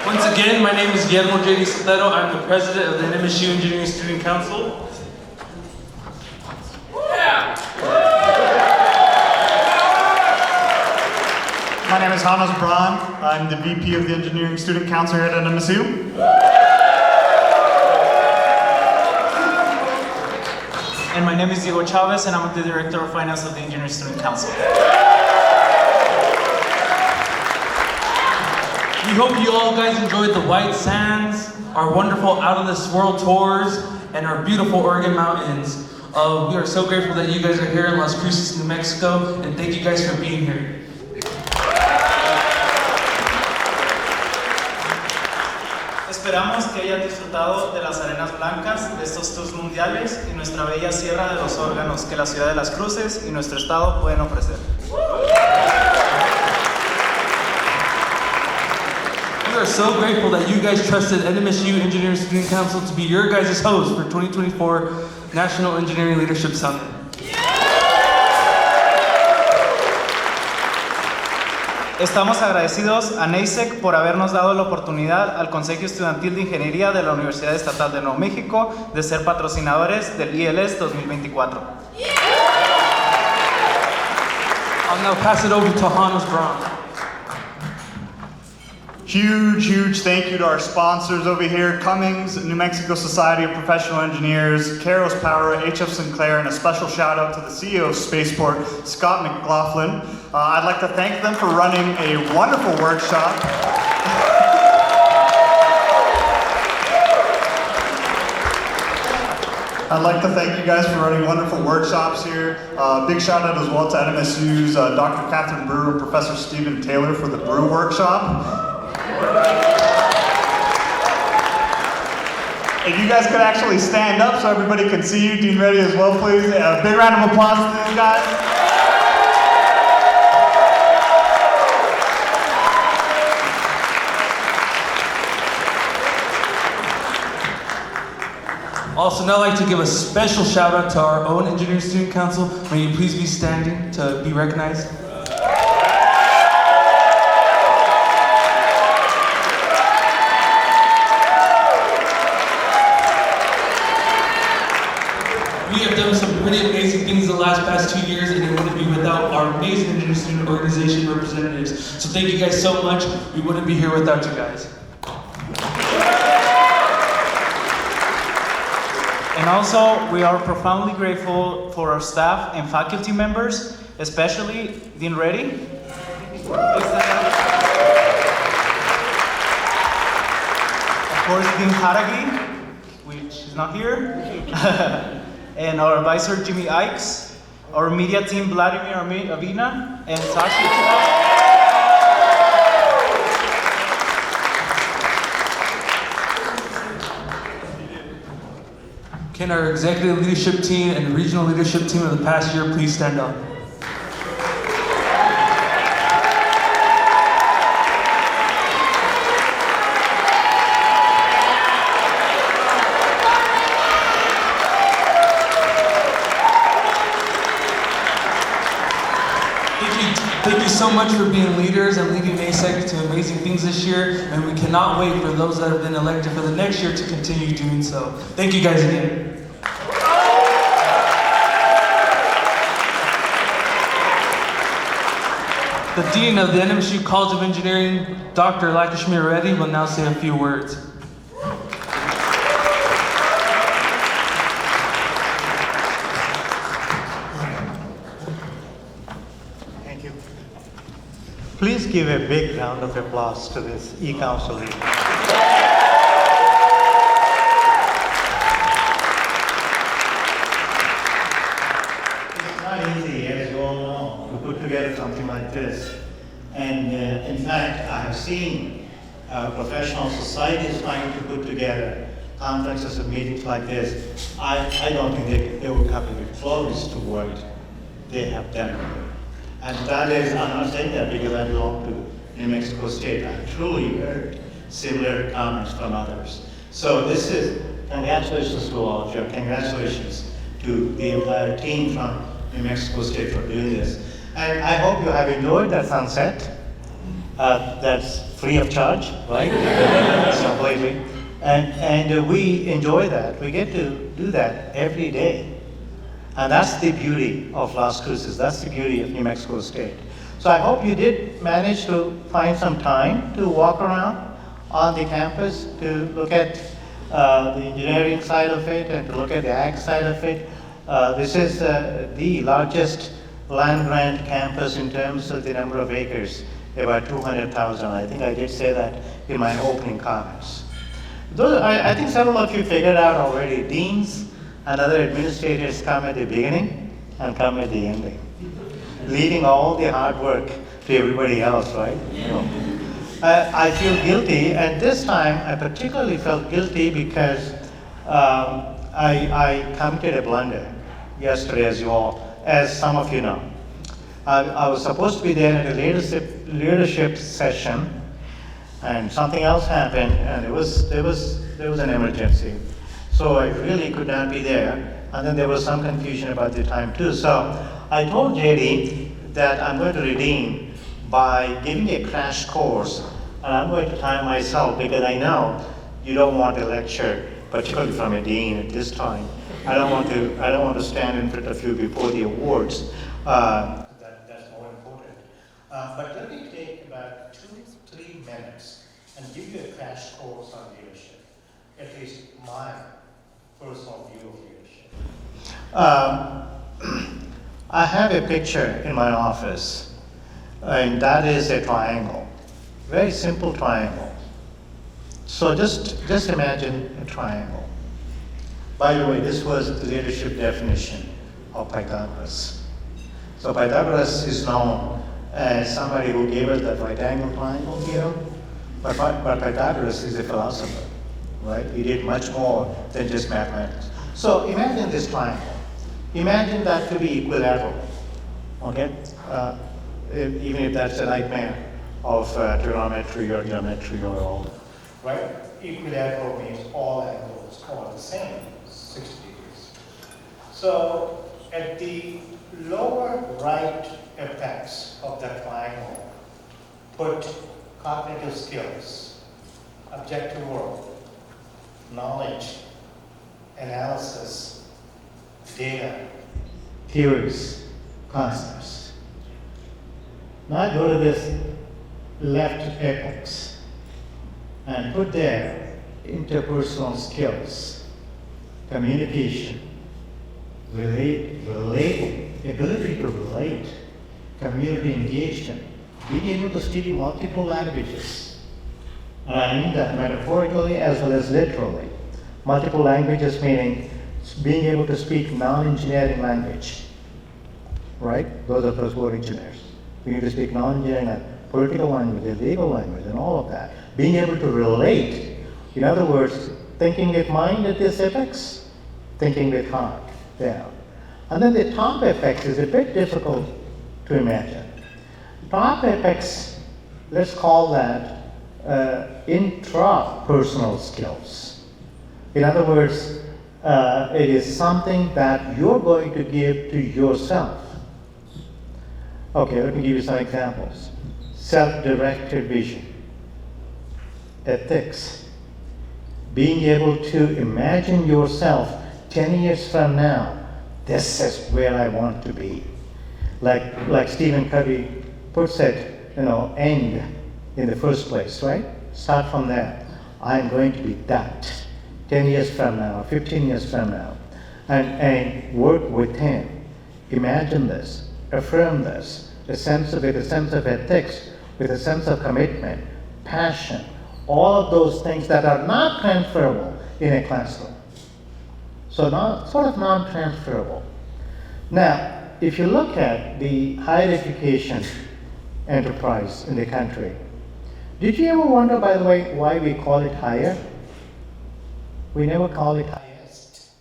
Once again, my name is Guillermo J. Sotero. I'm the president of the NMSU Engineering Student Council. My name is Hannes Braun. I'm the VP of the Engineering Student Council here at NMSU. And my name is Diego Chavez, and I'm the Director of Finance of the Engineering Student Council. We hope you all guys enjoyed the white sands, our wonderful out of this world tours, and our beautiful Oregon mountains. We are so grateful that you guys are here in Las Cruces, New Mexico, and thank you guys for being here. Esperamos que hayan disfrutado de las arenas blancas de estos tours mundiales y nuestra bella sierra de los órganos que la ciudad de Las Cruces y nuestro estado pueden ofrecer. We are so grateful that you guys trusted NMSU Engineering Student Council to be your guys' host for 2024 National Engineering Leadership Summit. Estamos agradecidos a NAESC por habernos dado la oportunidad al Consejo Estudiantil de Ingeniería de la Universidad Estatal de Nuevo México de ser patrocinadores del ILS 2024. I'll now pass it over to Hannes Braun. Huge thank you to our sponsors over here, Cummings, New Mexico Society of Professional Engineers, Caros Power, HF Sinclair, and a special shout out to the CEO of Spaceport, Scott McLaughlin. I'd like to thank them for running a wonderful workshop. I'd like to thank you guys for running wonderful workshops here. Big shout out as well to NMSU's Dr. Catherine Brewer and Professor Stephen Taylor for the Brew Workshop. If you guys could actually stand up so everybody can see you, Dean Reddy as well, please. A big round of applause to these guys. Also, now I'd like to give a special shout out to our own Engineering Student Council. May you please be standing to be recognized. We have done some pretty amazing things the past 2 years, and it wouldn't be without our amazing Engineering Student Organization representatives. So thank you guys so much. We wouldn't be here without you guys. And also, we are profoundly grateful for our staff and faculty members, especially Dean Reddy. Of course, Dean Haragi, which is not here. And our advisor, Jimmy Ikes. Our media team, Vladimir Avina and Sashi. Can our executive leadership team and regional leadership team of the past year please stand up? Thank you so much for being leaders and leading NAESC to amazing things this year, and we cannot wait for those that have been elected for the next year to continue doing so. Thank you guys again. The Dean of the NMSU College of Engineering, Dr. Lakshmi Reddy, will now say a few words. Please give a big round of applause to this e-council leader. It's not easy, as you all know, to put together something like this. And in fact, I have seen professional societies trying to put together conferences and meetings like this. I don't think they will come even close to what they have done. And that is, I'm not saying that because I belong to New Mexico State. I've truly heard similar comments from others. So this is, congratulations to all of you. Congratulations to the entire team from New Mexico State for doing this. And I hope you have enjoyed the sunset. that's free of charge, right? Completely. And we enjoy that. We get to do that every day. And that's the beauty of Las Cruces. That's the beauty of New Mexico State. So I hope you did manage to find some time to walk around on the campus, to look at the engineering side of it and to look at the ag side of it. This is the largest land grant campus in terms of the number of acres, about 200,000. I think I did say that in my opening comments. I think several of you figured out already, deans and other administrators come at the beginning and come at the ending, leaving all the hard work to everybody else, right? I feel guilty, and this time I particularly felt guilty because I committed a blunder yesterday, as some of you know. I was supposed to be there at a leadership session, and something else happened, and there was an emergency. So I really could not be there, and then there was some confusion about the time too. So I told JD that I'm going to redeem by giving a crash course, and I'm going to time myself because I know you don't want a lecture, particularly from a dean at this time. I don't want to stand in front of you before the awards. That's more important. But let me take about 2-3 minutes and give you a crash course on leadership, at least my personal view of leadership. I have a picture in my office, and that is a triangle, very simple triangle. So just imagine a triangle. By the way, this was the leadership definition of Pythagoras. So Pythagoras is known as somebody who gave us that right angle triangle theorem, but Pythagoras is a philosopher. Right? He did much more than just mathematics. So imagine this triangle. Imagine that to be equilateral, okay? Even if that's a nightmare of trigonometry or geometry or all, right? Equilateral means all angles are the same, 60 degrees. So at the lower right apex of that triangle, put cognitive skills, objective world, knowledge, analysis, data, theories, concepts. Now go to this left apex and put there interpersonal skills, communication, ability to relate, community engagement, being able to speak multiple languages. And I mean that metaphorically as well as literally. Multiple languages meaning being able to speak non-engineering language, right? Those of us who are engineers. We need to speak non-engineering language, political language, legal language, and all of that. Being able to relate, in other words, thinking with mind at this apex, thinking with heart there. And then the top apex is a bit difficult to imagine. Top apex, let's call that intrapersonal skills. In other words, it is something that you're going to give to yourself. Okay, let me give you some examples. Self-directed vision, ethics, being able to imagine yourself 10 years from now, this is where I want to be. Like Stephen Covey puts it, end in the first place, right? Start from there. I'm going to be that 10 years from now, 15 years from now. And work with him. Imagine this, affirm this, with a sense of ethics, with a sense of commitment, passion, all of those things that are not transferable in a classroom. So sort of non-transferable. Now, if you look at the higher education enterprise in the country, did you ever wonder, by the way, why we call it higher? We never call it highest.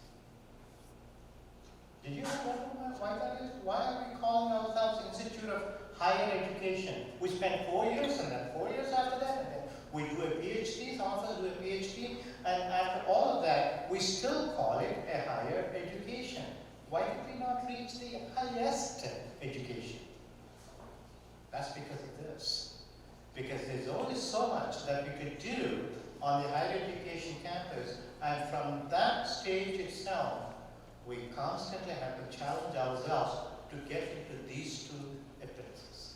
Did you ever wonder why that is? Why are we calling ourselves Institute of Higher Education? We spend 4 years and then 4 years after that, and then we do a PhD, some of us do a PhD, and after all of that, we still call it a higher education. Why did we not reach the highest education? That's because of this. because there's only so much that we could do on the higher education campus, and from that stage itself, we constantly have to challenge ourselves to get into these two appearances.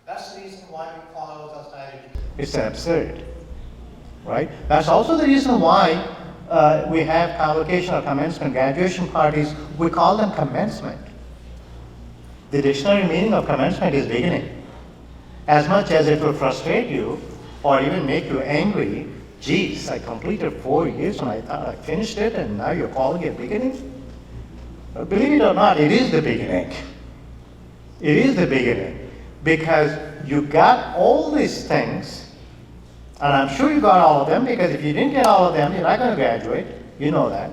That's the reason why we call ourselves higher education. It's absurd, right? That's also the reason why we have convocation or commencement graduation parties. We call them commencement. The dictionary meaning of commencement is beginning. As much as it will frustrate you or even make you angry, geez, I completed 4 years and I thought I finished it and now you're calling it beginning? Believe it or not, it is the beginning. It is the beginning because you got all these things, and I'm sure you got all of them because if you didn't get all of them, you're not going to graduate. You know that,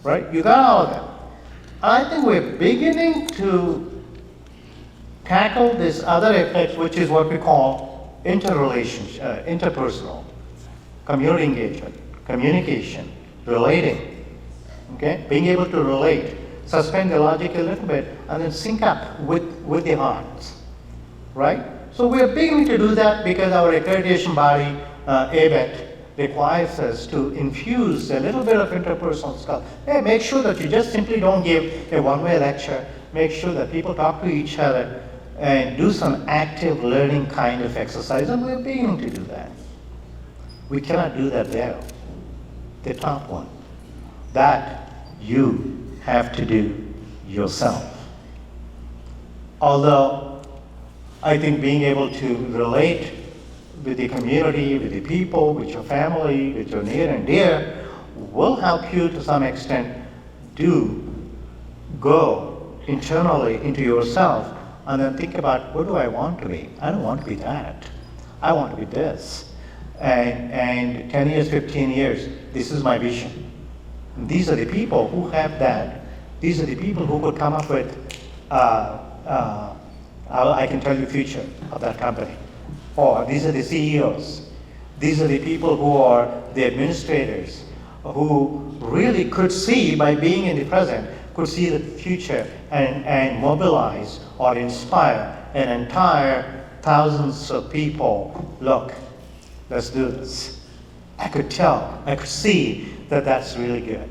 right? You got all of them. I think we're beginning to tackle this other effect, which is what we call interpersonal, community engagement, communication, relating. Okay, being able to relate, suspend the logic a little bit, and then sync up with the hearts, right? So we're beginning to do that because our accreditation body, ABET, requires us to infuse a little bit of interpersonal skills. Hey, make sure that you just simply don't give a one-way lecture. Make sure that people talk to each other and do some active learning kind of exercise, and we're beginning to do that. We cannot do that there, the top one. That you have to do yourself. Although I think being able to relate with the community, with the people, with your family, with your near and dear, will help you to some extent do go internally into yourself and then think about, what do I want to be? I don't want to be that. I want to be this. And 10 years, 15 years, this is my vision. These are the people who have that. These are the people who could come up with, I can tell you future of that company. Or these are the CEOs. These are the people who are the administrators who really could see, by being in the present, could see the future and mobilize or inspire an entire thousands of people. Look, let's do this. I could tell, I could see that that's really good,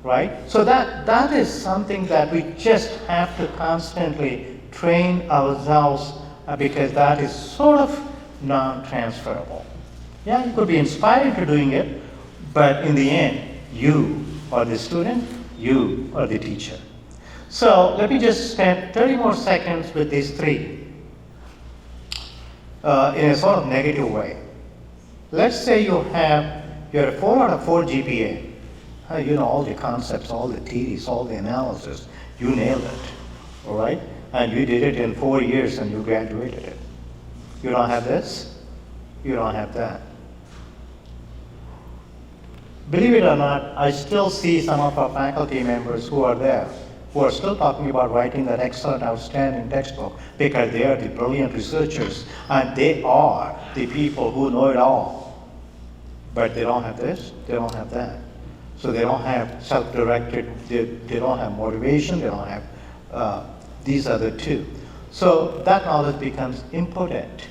right? So that is something that we just have to constantly train ourselves because that is sort of non-transferable. Yeah, you could be inspired into doing it, but in the end, you are the student, you are the teacher. So let me just spend 30 more seconds with these three in a sort of negative way. Let's say you're a 4 out of 4 GPA. You know all the concepts, all the theories, all the analysis. You nailed it, all right? And you did it in 4 years and you graduated it. You don't have this, you don't have that. Believe it or not, I still see some of our faculty members who are there, who are still talking about writing that excellent, outstanding textbook because they are the brilliant researchers and they are the people who know it all. But they don't have this, they don't have that. So they don't have self-directed, they don't have motivation, they don't have these other two. So that knowledge becomes impotent,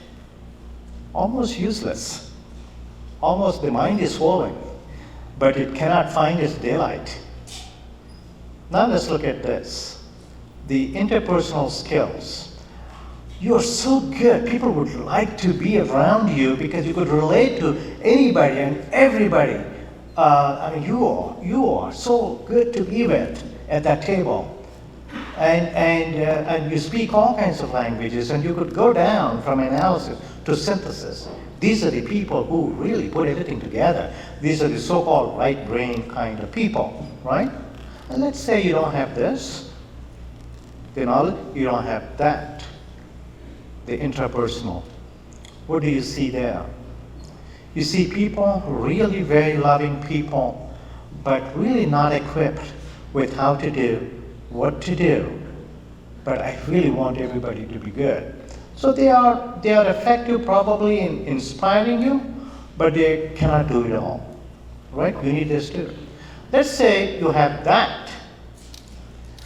almost useless. Almost the mind is swollen, but it cannot find its daylight. Now let's look at this. The interpersonal skills. You're so good. People would like to be around you because you could relate to anybody and everybody. I mean, you are so good to be with at that table. And you speak all kinds of languages, and you could go down from analysis to synthesis. These are the people who really put everything together. These are the so-called right brain kind of people, right? And let's say you don't have this, the knowledge, you don't have that, the interpersonal. What do you see there? You see people, really very loving people, but really not equipped with how to do, what to do. But I really want everybody to be good. So they are effective probably in inspiring you, but they cannot do it all, right? You need this too. Let's say you have that.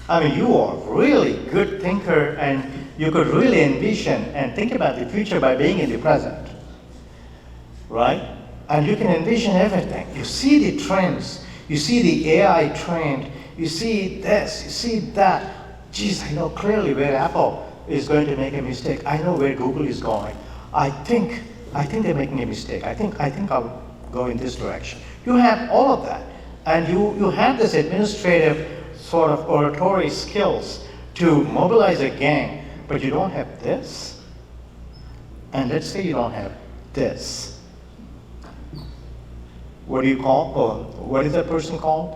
I mean, you are really good thinker and you could really envision and think about the future by being in the present, right? And you can envision everything. You see the trends, you see the AI trend, you see this, you see that. Geez, I know clearly where Apple is going to make a mistake. I know where Google is going. I think they're making a mistake. I think I'll go in this direction. You have all of that, and you have this administrative sort of oratory skills to mobilize a gang, but you don't have this. And let's say you don't have this. What do you call, or what is that person called?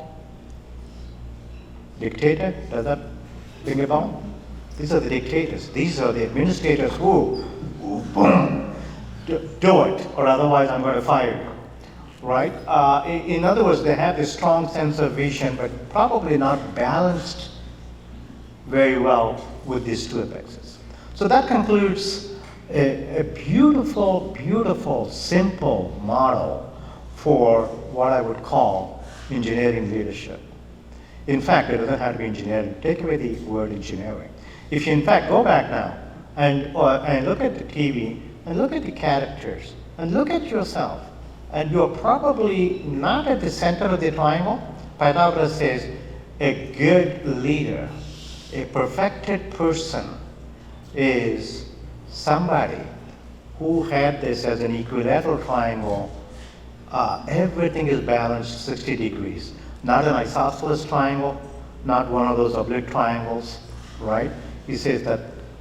Dictator? Does that ring a bell? These are the dictators. These are the administrators who boom, do it, or otherwise I'm going to fire you. Right? In other words, they have this strong sense of vision, but probably not balanced very well with these two apexes. So that concludes a beautiful, beautiful, simple model for what I would call engineering leadership. In fact, it doesn't have to be engineering. Take away the word engineering. If you, in fact, go back now and look at the TV, and look at the characters, and look at yourself, and you're probably not at the center of the triangle. Pythagoras says, a good leader, a perfected person is somebody who had this as an equilateral triangle. Everything is balanced 60 degrees. Not an isosceles triangle, not one of those oblique triangles, right? He says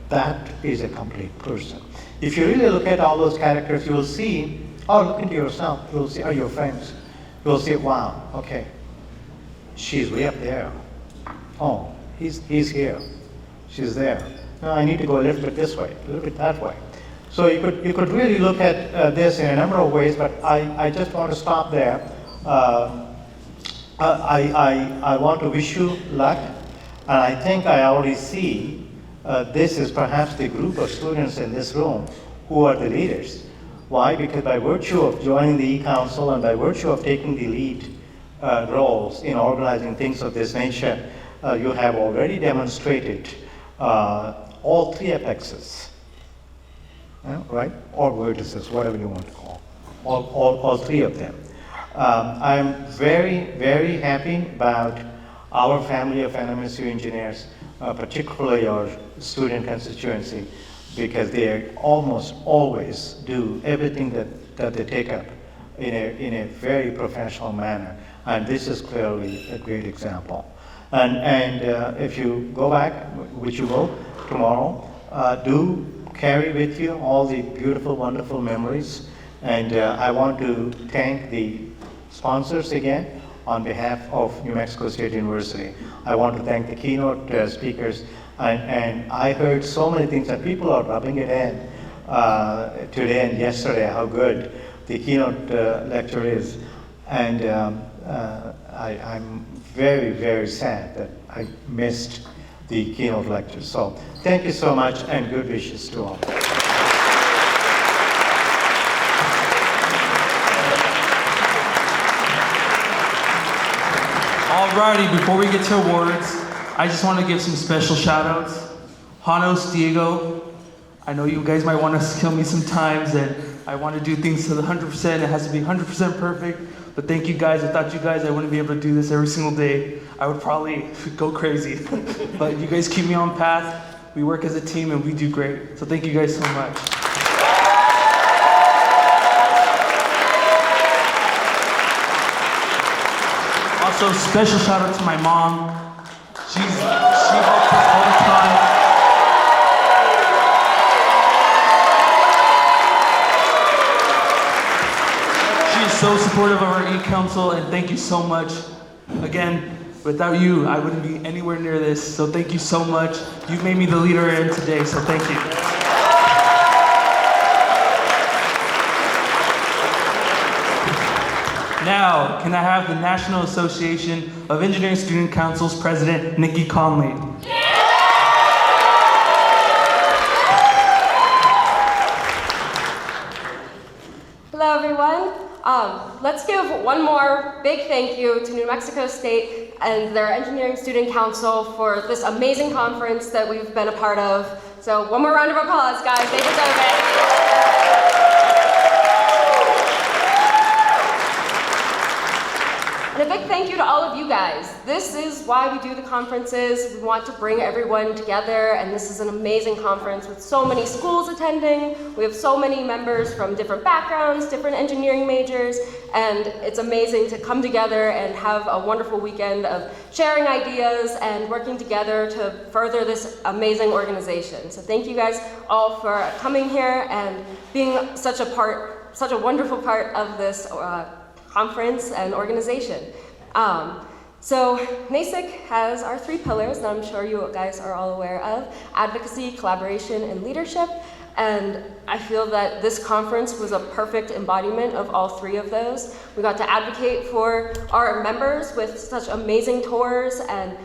that is a complete person. If you really look at all those characters, you will see, look into yourself, you will see, your friends. You will see, wow, okay, she's way up there. Oh, he's here, she's there. No, I need to go a little bit this way, a little bit that way. So you could really look at this in a number of ways, but I just want to stop there. I want to wish you luck, and I think I already see this is perhaps the group of students in this room who are the leaders. Why? Because by virtue of joining the E-Council and by virtue of taking the lead roles in organizing things of this nature, you have already demonstrated all three apexes, right? Or vertices, whatever you want to call, all three of them. I'm very, very happy about our family of NMSU engineers, particularly our student constituency, because they almost always do everything that they take up in a very professional manner. And this is clearly a great example. And if you go back, which you will tomorrow, do carry with you all the beautiful, wonderful memories. And I want to thank the sponsors again on behalf of New Mexico State University. I want to thank the keynote speakers. And I heard so many things that people are rubbing it in today and yesterday, how good the keynote lecture is. And I'm very, very sad that I missed the keynote lecture. So thank you so much, and good wishes to all. Alrighty, before we get to awards, I just want to give some special shout outs. Janos, Diego, I know you guys might want to kill me sometimes, and I want to do things to the 100%. It has to be 100% perfect, but thank you guys. Without you guys, I wouldn't be able to do this every single day. I would probably go crazy. But you guys keep me on path. We work as a team and we do great. So thank you guys so much. Also, special shout out to my mom. She helps us all the time. She is so supportive of our E-Council, and thank you so much. Again, without you, I wouldn't be anywhere near this, so thank you so much. You've made me the leader I am today, so thank you. Now, can I have the National Association of Engineering Student Council's President, Nikki Conley. Hello, everyone. Let's give one more big thank you to New Mexico State and their Engineering Student Council for this amazing conference that we've been a part of So one more round of applause, guys. They deserve it. And a big thank you to all of you guys. This is why we do the conferences. We want to bring everyone together, and this is an amazing conference with so many schools attending. We have so many members from different backgrounds, different engineering majors, and it's amazing to come together and have a wonderful weekend of sharing ideas and working together to further this amazing organization. So thank you guys all for coming here and being such a wonderful part of this conference and organization. So NAESC has our 3 pillars that I'm sure you guys are all aware of: advocacy, collaboration, and leadership. And I feel that this conference was a perfect embodiment of all 3 of those. We got to advocate for our members with such amazing tours and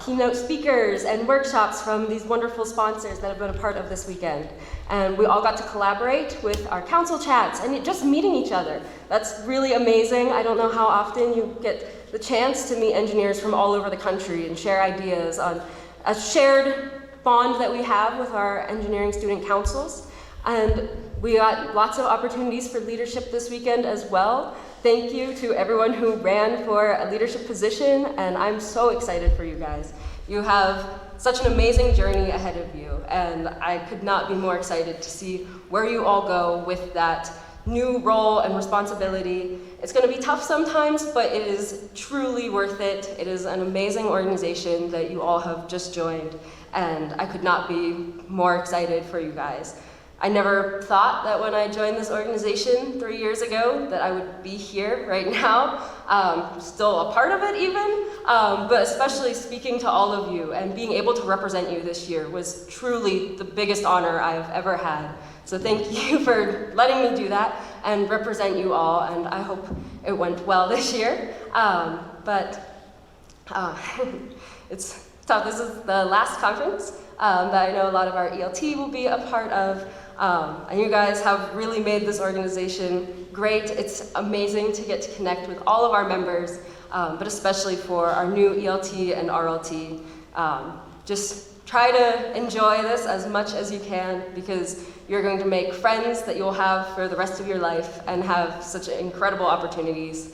keynote speakers and workshops from these wonderful sponsors that have been a part of this weekend. And we all got to collaborate with our council chats and just meeting each other. That's really amazing. I don't know how often you get the chance to meet engineers from all over the country and share ideas on a shared bond that we have with our engineering student councils. And we got lots of opportunities for leadership this weekend as well. Thank you to everyone who ran for a leadership position, and I'm so excited for you guys. You have such an amazing journey ahead of you, and I could not be more excited to see where you all go with that new role and responsibility. It's going to be tough sometimes, but it is truly worth it. It is an amazing organization that you all have just joined, and I could not be more excited for you guys. I never thought that when I joined this organization 3 years ago that I would be here right now, still a part of it even, but especially speaking to all of you and being able to represent you this year was truly the biggest honor I've ever had. So thank you for letting me do that and represent you all, and I hope it went well this year. It's tough. This is the last conference that I know a lot of our ELT will be a part of. And you guys have really made this organization great. It's amazing to get to connect with all of our members, but especially for our new ELT and RLT. Just try to enjoy this as much as you can, because you're going to make friends that you'll have for the rest of your life and have such incredible opportunities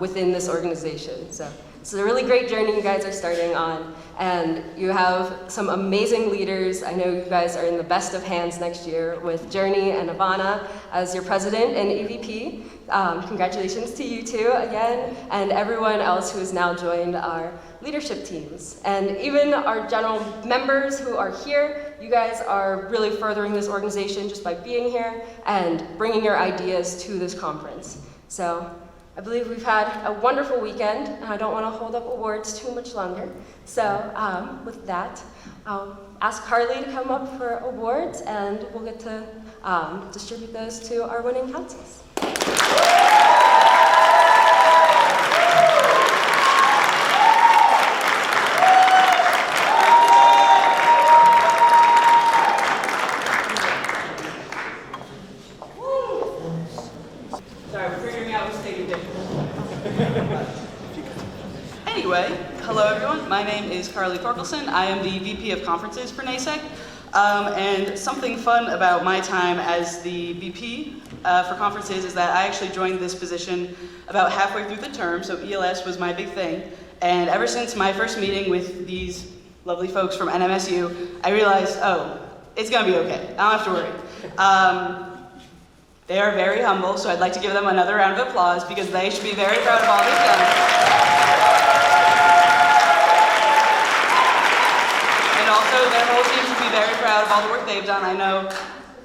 within this organization. So it's a really great journey you guys are starting on, and you have some amazing leaders. I know you guys are in the best of hands next year with Journey and Ivana as your president and EVP. Congratulations to you two again, and everyone else who has now joined our leadership teams. And even our general members who are here, you guys are really furthering this organization just by being here and bringing your ideas to this conference. So I believe we've had a wonderful weekend, and I don't want to hold up awards too much longer. So with that, I'll ask Carly to come up for awards, and we'll get to distribute those to our winning councils. Anyway, hello everyone. My name is Carly Thorkelson. I am the VP of Conferences for NAESC. And something fun about my time as the VP for conferences is that I actually joined this position about halfway through the term, so ELS was my big thing. And ever since my first meeting with these lovely folks from NMSU, I realized, oh, it's gonna be okay. I don't have to worry. They are very humble, so I'd like to give them another round of applause because they should be very proud of all they've done. And also, their whole team should be very proud of all the work they've done. I know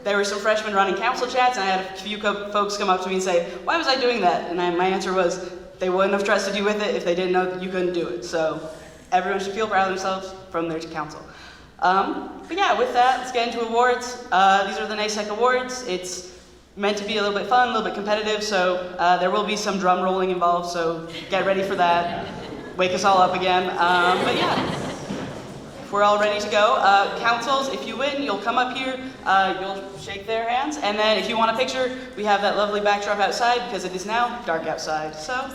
there were some freshmen running council chats, and I had a few folks come up to me and say, why was I doing that? And my answer was, they wouldn't have trusted you with it if they didn't know that you couldn't do it. So everyone should feel proud of themselves from their council. But yeah, with that, let's get into awards. These are the NAESC awards. It's meant to be a little bit fun, a little bit competitive, so there will be some drum rolling involved, so get ready for that. Wake us all up again. But yeah, if we're all ready to go. Councils, if you win, you'll come up here, you'll shake their hands, and then if you want a picture, we have that lovely backdrop outside because it is now dark outside, so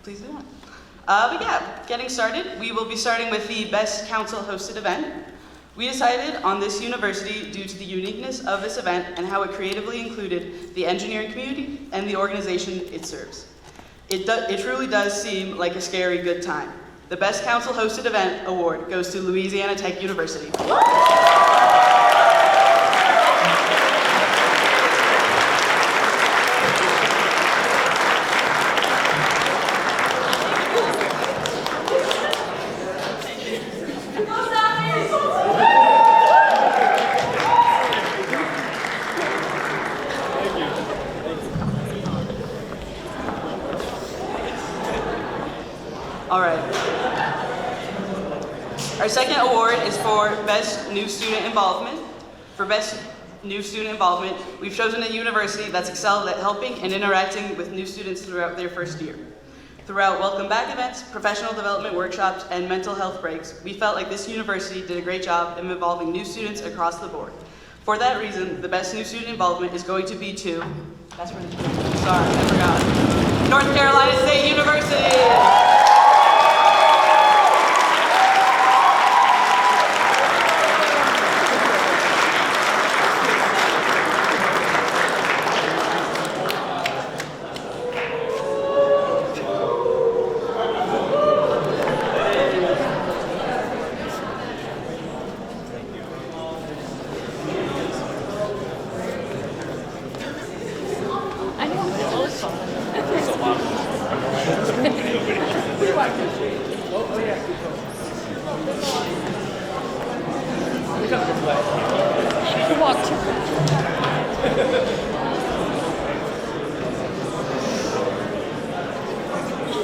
please do that. But yeah, getting started, we will be starting with the best council hosted event. We decided on this university due to the uniqueness of this event and how it creatively included the engineering community and the organization it serves. It truly does seem like a scary good time. The Best Council Hosted Event Award goes to Louisiana Tech University. All right. Our second award is for Best New Student Involvement. For Best New Student Involvement, we've chosen a university that's excelled at helping and interacting with new students throughout their first year. Throughout welcome back events, professional development workshops, and mental health breaks, we felt like this university did a great job in involving new students across the board. For that reason, the Best New Student Involvement is going to be to, sorry, I forgot, North Carolina State University.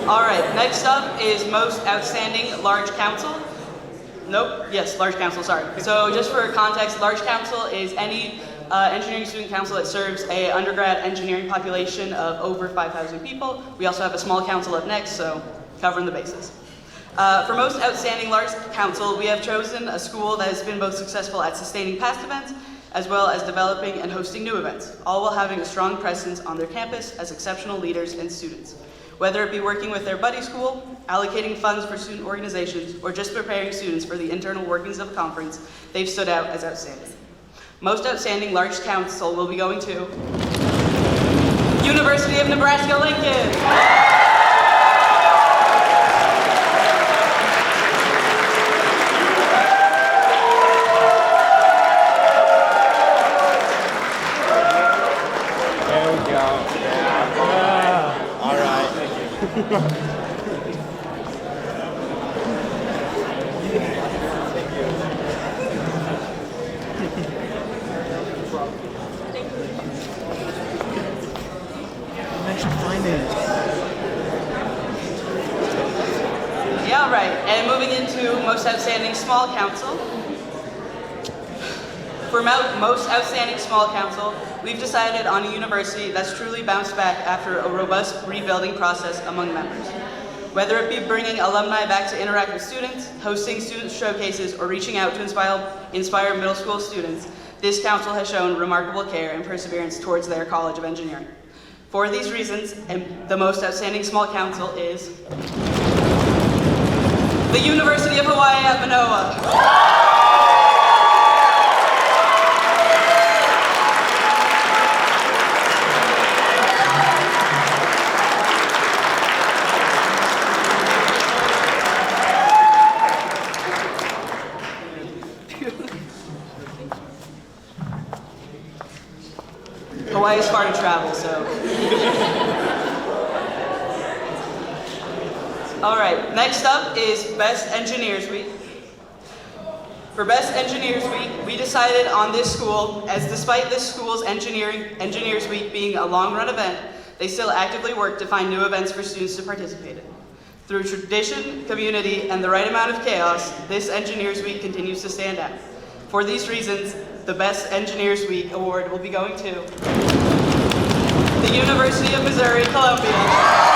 All right, next up is Most Outstanding Large Council. Large Council, sorry. So just for context, Large Council is any engineering student council that serves a undergrad engineering population of over 5,000 people. We also have a small council up next, so covering the bases. For Most Outstanding Large Council, we have chosen a school that has been both successful at sustaining past events as well as developing and hosting new events, all while having a strong presence on their campus as exceptional leaders and students. Whether it be working with their buddy school, allocating funds for student organizations, or just preparing students for the internal workings of the conference, they've stood out as outstanding. Most Outstanding Large Council will be going to University of Nebraska-Lincoln. Yeah, all right. And moving into Most Outstanding Small Council. For Most Outstanding Small Council, we've decided on a university that's truly bounced back after a robust rebuilding process among members. Whether it be bringing alumni back to interact with students, hosting student showcases, or reaching out to inspire middle school students, this council has shown remarkable care and perseverance towards their College of Engineering. For these reasons, the Most Outstanding Small Council is the University of Hawaii at Manoa. Hawaii is far to travel, so. All right, next up is Best Engineers Week. For Best Engineers Week, we decided on this school, as despite this school's Engineers Week being a long-run event, they still actively work to find new events for students to participate in. Through tradition, community, and the right amount of chaos, this Engineers Week continues to stand out. For these reasons, the Best Engineers Week award will be going to the University of Missouri-Columbia.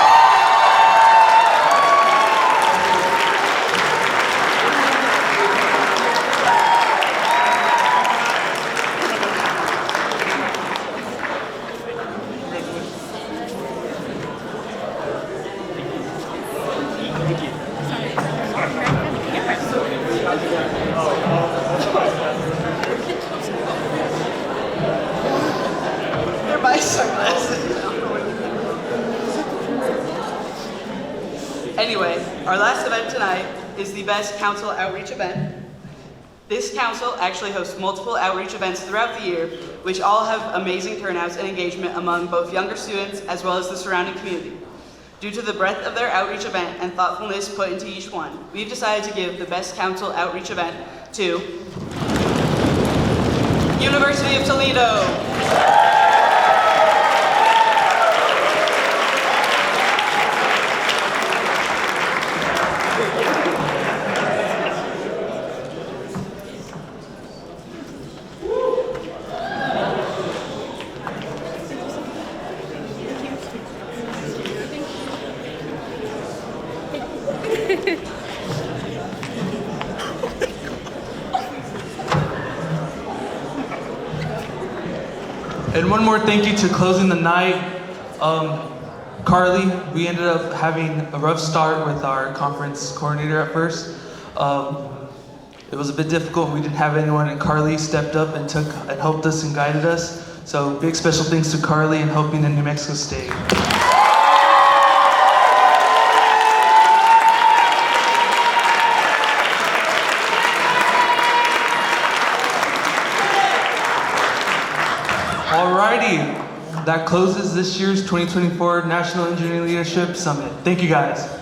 Anyway, our last event tonight is the Best Council Outreach event. This council actually hosts multiple outreach events throughout the year, which all have amazing turnouts and engagement among both younger students as well as the surrounding community. Due to the breadth of their outreach event and thoughtfulness put into each one, we've decided to give the Best Council Outreach event to University of Toledo. And one more thank you to closing the night. Carly, we ended up having a rough start with our conference coordinator at first. It was a bit difficult. We didn't have anyone, and Carly stepped up and helped us and guided us. So big special thanks to Carly and hoping in New Mexico State. Alrighty, that closes this year's 2024 National Engineering Leadership Summit. Thank you guys.